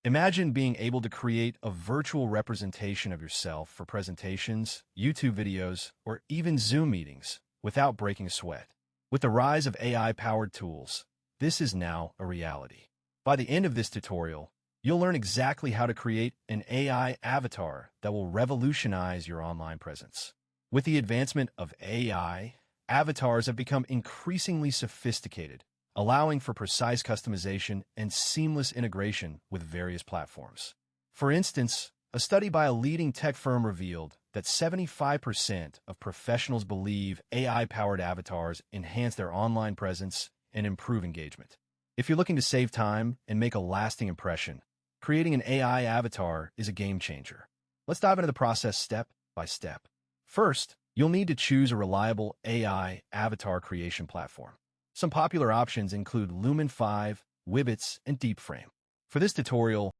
Imagine being able to create a virtual representation of yourself for presentations, YouTube videos, or even Zoom meetings without breaking a sweat. With the rise of AI-powered tools, this is now a reality. By the end of this tutorial, you'll learn exactly how to create an AI avatar that will revolutionize your online presence. With the advancement of AI, avatars have become increasingly sophisticated, allowing for precise customization and seamless integration with various platforms. For instance, a study by a leading tech firm revealed that 75% of professionals believe AI-powered avatars enhance their online presence and improve engagement. If you're looking to save time and make a lasting impression, creating an AI avatar is a game changer. Let's dive into the process step by step. First, you'll need to choose a reliable AI avatar creation platform. Some popular options include Lumen 5, Wibbits, and DeepFrame. For this tutorial,